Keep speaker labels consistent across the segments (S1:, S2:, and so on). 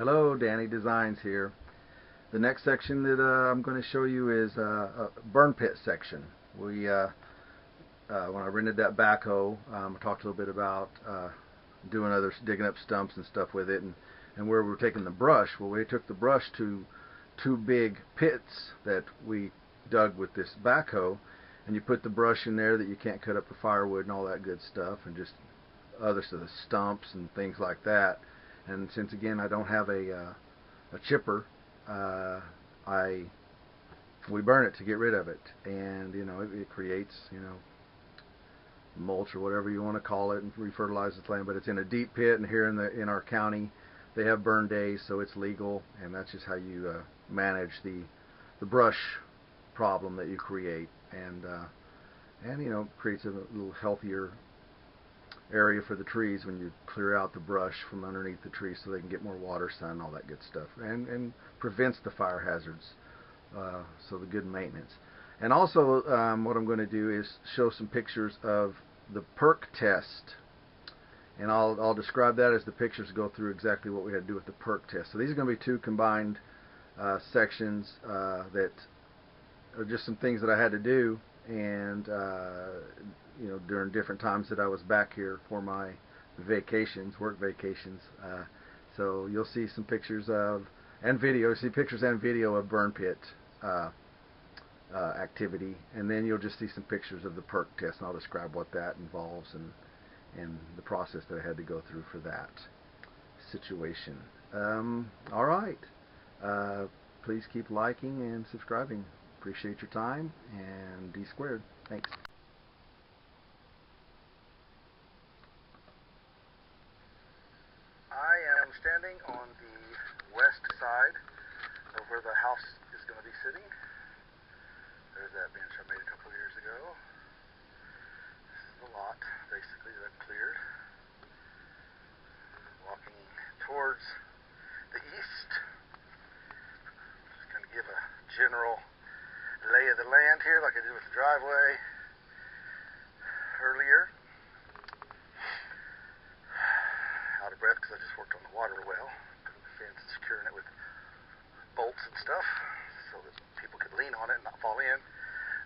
S1: Hello, Danny Designs here. The next section that I'm going to show you is a burn pit section. When I rented that backhoe, I talked a little bit about digging up stumps and stuff with it, and where we were taking the brush. Well, we took the brush to two big pits that we dug with this backhoe, and you put the brush in there that you can't cut up for firewood and all that good stuff, and just other sort of stumps and things like that. And since again I don't have a chipper, we burn it to get rid of it, and it creates mulch or whatever you want to call it, and refertilizes the land. But it's in a deep pit, and here in our county they have burn days, so it's legal, and that's just how you manage the brush problem that you create, and creates a little healthier area for the trees when you clear out the brush from underneath the trees so they can get more water, sun, all that good stuff, and prevents the fire hazards, so the good maintenance. And also what I'm going to do is show some pictures of the perk test, and I'll describe that as the pictures go through exactly what we had to do with the perk test. So these are going to be two combined sections that are just some things that I had to do, and during different times that I was back here for my vacations, work vacations. So you'll see some pictures and video. See pictures and video of burn pit activity, and then you'll just see some pictures of the perk test, and I'll describe what that involves and the process that I had to go through for that situation. All right. Please keep liking and subscribing. Appreciate your time, and D squared. Thanks.
S2: I am standing on the west side of where the house is going to be sitting. There's that bench I made a couple of years ago. This is the lot, basically, that I've cleared. Walking towards the east. Just going to give a general lay of the land here, like I did with the driveway earlier. Out of breath because I just worked on the water well, putting the fence and securing it with bolts and stuff so that people could lean on it and not fall in.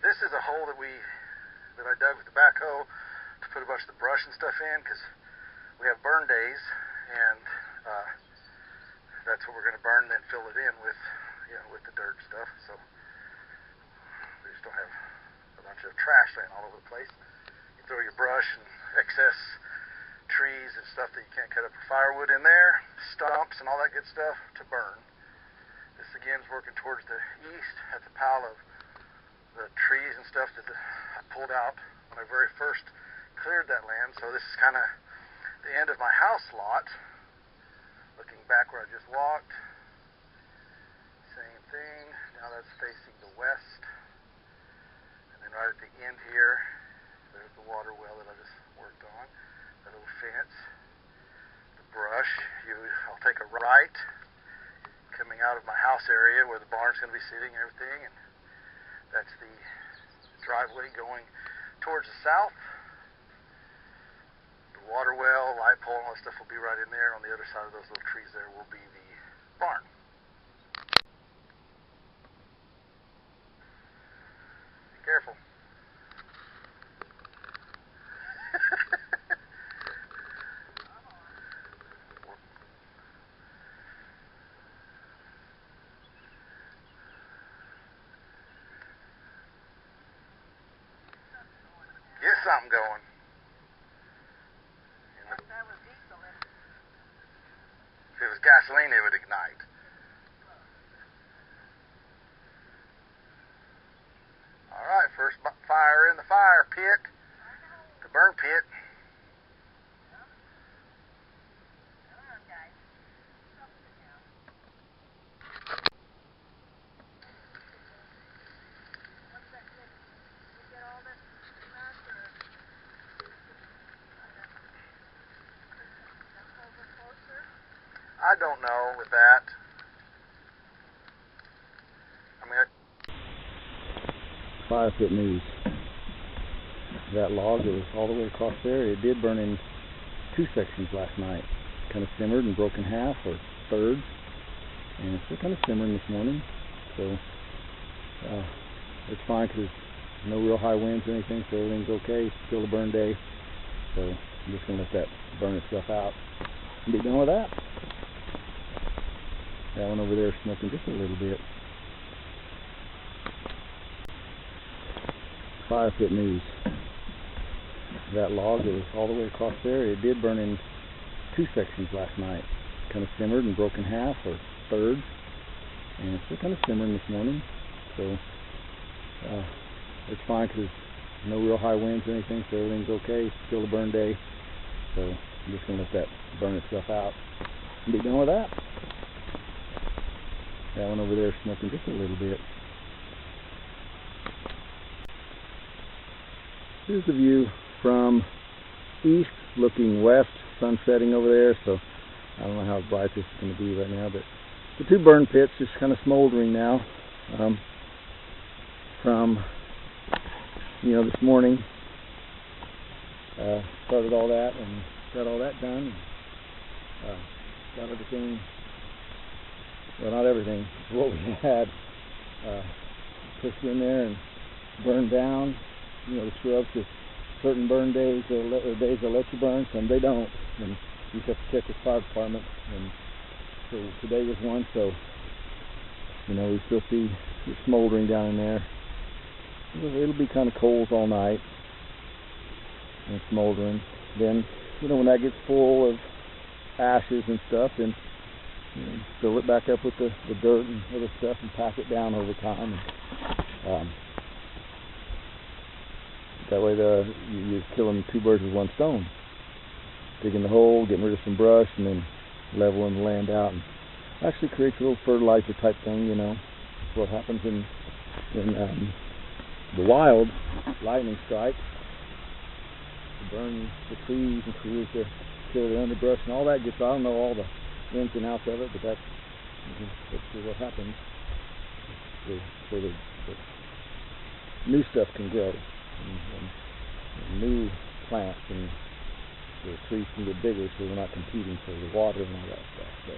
S2: This is a hole that I dug with the backhoe to put a bunch of the brush and stuff in, because we have burn days, and that's what we're going to burn, then fill it in with the dirt stuff. So we just don't have a bunch of trash laying all over the place. You throw your brush and excess trees and stuff that you can't cut up for firewood in there, stumps and all that good stuff to burn. This again is working towards the east. That's a pile of the trees and stuff that I pulled out when I very first cleared that land. So this is kind of the end of my house lot. Looking back where I just walked, same thing. Now that's facing the west, and then right at the end here, there's the water well that I just worked on. That little fence, the brush. I'll take a right coming out of my house area where the barn's going to be sitting and everything, and that's the driveway going towards the south. The water well, light pole, and all that stuff will be right in there. On the other side of those little trees there will be the barn. Be careful. Get something going. If it was gasoline, it would ignite. All right, first fire in the fire pit, the burn pit. I don't know with that. I mean,
S1: Fire pit news. That log that was all the way across there, it did burn in two sections last night. Kind of simmered and broke in half or thirds.
S3: and it's still kind of simmering this morning, so it's fine because there's no real high winds or anything, so everything's okay. It's still a burn day, so I'm just going to let that burn itself out and be done with that. That one over there is smoking just a little bit. Fire pit news. That log that was all the way across there, it did burn in 2 sections last night. Kind of simmered and broke in half or thirds, and it's still kind of simmering this morning, so it's fine because there's no real high winds or anything, so everything's okay. It's still a burn day, so I'm just going to let that burn itself out and be done with that. That one over there is smoking just a little bit. Here's the view from east looking west, sun setting over there, so I don't know how bright this is going to be right now, but the 2 burn pits just kind of smoldering now from this morning. Started all that and got all that done. Got everything, well, not everything, what we had pushed in there and burned down. The shrubs, just certain burn days or days they'll let you burn, some they don't, and you just have to check with the fire department. And so today was one, so we still see it smoldering down in there. It'll be kind of cold all night and smoldering. Then when that gets full of ashes and stuff, then fill it back up with the dirt and other stuff and pack it down over time. And, that way you're killing 2 birds with 1 stone. Digging the hole, getting rid of some brush, and then leveling the land out. And actually creates a little fertilizer type thing, That's what happens in the wild. Lightning strikes to burn the trees and create to kill the underbrush and all that gets. I don't know all the ins and outs of it, but that's what happens. So the new stuff can grow. And new plants, and the trees can get bigger, so we're not competing for the water and all that stuff. So,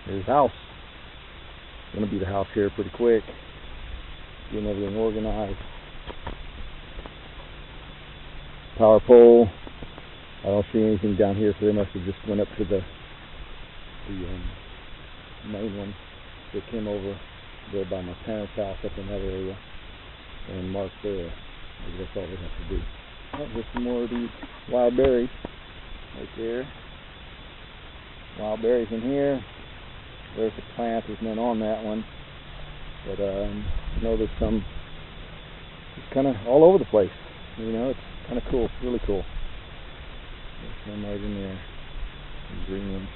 S3: there's the house. It's going to be the house here pretty quick. Getting everything organized. Power pole. I don't see anything down here, so they must have just went up to the main one that came over there by my parents' house up in that area. And mark there. Maybe that's all we have to do. Oh, there's some more of these wild berries right there. Wild berries in here. There's the plant. There's none on that one. But there's some just kind of all over the place. It's kind of cool. It's really cool. There's some right in there. Some green ones.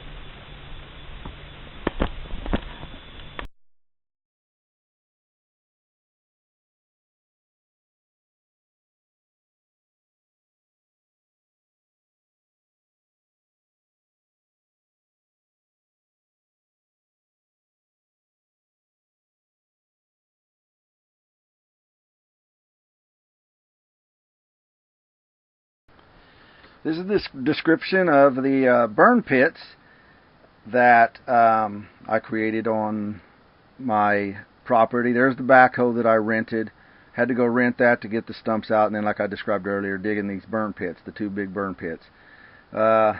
S1: This is this description of the burn pits that I created on my property. There's the backhoe that I rented. Had to go rent that to get the stumps out, and then, like I described earlier, digging these burn pits, the 2 big burn pits. The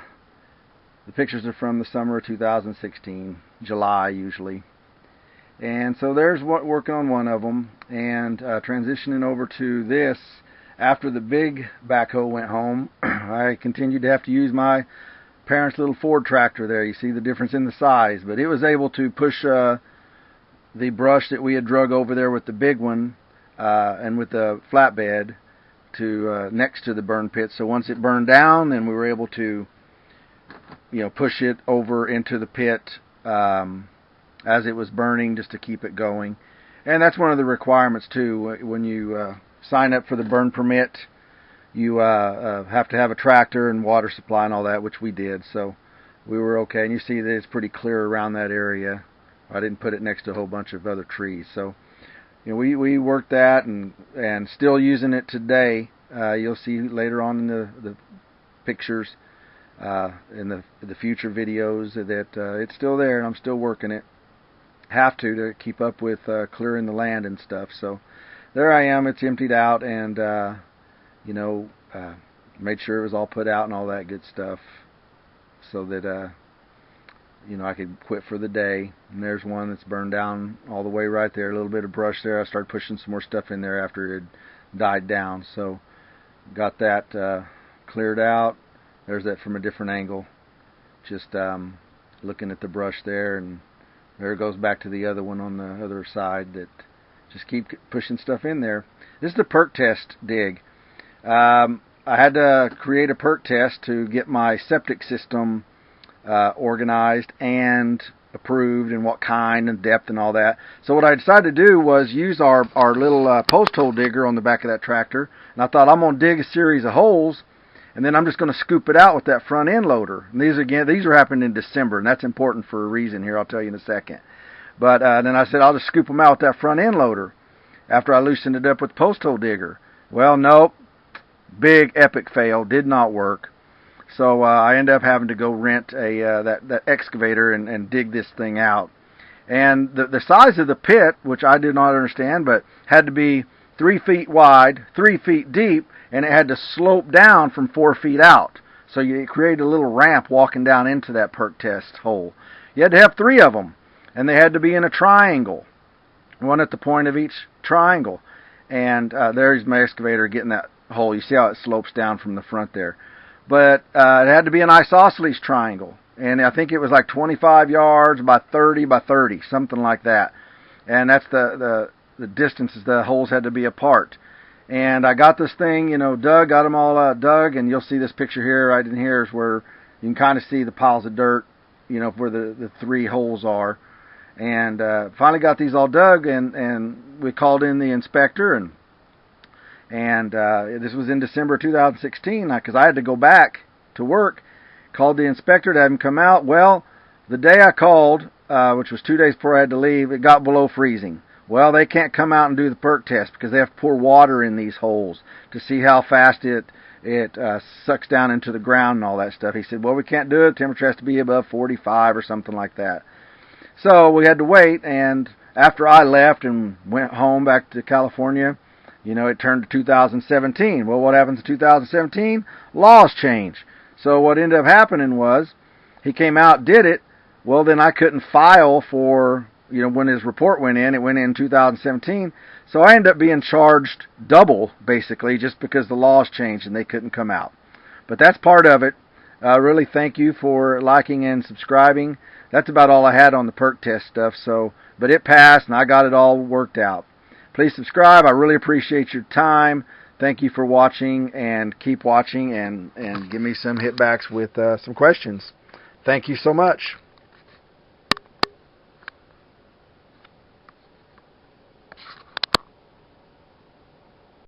S1: pictures are from the summer of 2016, July usually. And so there's working on one of them, and transitioning over to this. After the big backhoe went home, I continued to have to use my parents' little Ford tractor there. You see the difference in the size, but it was able to push the brush that we had drug over there with the big one and with the flatbed to next to the burn pit. So once it burned down, then we were able to push it over into the pit as it was burning, just to keep it going. And that's one of the requirements too. When you sign up for the burn permit, you have to have a tractor and water supply and all that, which we did, so we were okay. And you see that it's pretty clear around that area. I didn't put it next to a whole bunch of other trees, so we worked that and still using it today. You'll see later on in the pictures in the future videos that it's still there and I'm still working it. Have to keep up with clearing the land and stuff. So there I am. It's emptied out, and made sure it was all put out and all that good stuff, so that I could quit for the day. And there's one that's burned down all the way right there. A little bit of brush there. I started pushing some more stuff in there after it had died down. So got that cleared out. There's that from a different angle. Just looking at the brush there, and there it goes back to the other one on the other side. That just keep pushing stuff in there. This is the perk test dig. I had to create a perk test to get my septic system organized and approved, and what kind and depth and all that. So what I decided to do was use our little post hole digger on the back of that tractor, and I thought I'm going to dig a series of holes, and then I'm just going to scoop it out with that front end loader. And these are happening in December, and that's important for a reason here. I'll tell you in a second. But then I said I'll just scoop them out with that front end loader after I loosened it up with the post hole digger. Well, nope. Big epic fail. Did not work. So I ended up having to go rent that excavator and dig this thing out. And the size of the pit, which I did not understand, but had to be 3 feet wide, 3 feet deep, and it had to slope down from 4 feet out. So you created a little ramp walking down into that perk test hole. You had to have 3 of them, and they had to be in a triangle, one at the point of each triangle. And there's my excavator getting that hole. You see how it slopes down from the front there. But it had to be an isosceles triangle, and I think it was like 25 yards by 30 by 30, something like that. And that's the distances the holes had to be apart. And I got this thing, dug, got them all dug, and you'll see this picture here, right in here is where you can kind of see the piles of dirt, where the 3 holes are. And finally got these all dug, and we called in the inspector, and this was in December 2016, because I had to go back to work. Called the inspector to have him come out. Well, the day I called, which was 2 days before I had to leave, it got below freezing. Well, they can't come out and do the perk test because they have to pour water in these holes to see how fast it sucks down into the ground and all that stuff. He said, well, we can't do it. The temperature has to be above 45 or something like that. So we had to wait, and after I left and went home back to California, it turned to 2017. Well, what happens in 2017? Laws change. So what ended up happening was he came out, did it. Well, then I couldn't file for, when his report went in. It went in 2017. So I ended up being charged double, basically, just because the laws changed and they couldn't come out. But that's part of it. Really thank you for liking and subscribing. That's about all I had on the perk test stuff. But it passed, and I got it all worked out. Please subscribe. I really appreciate your time. Thank you for watching, and keep watching, and give me some hitbacks with some questions. Thank you so much.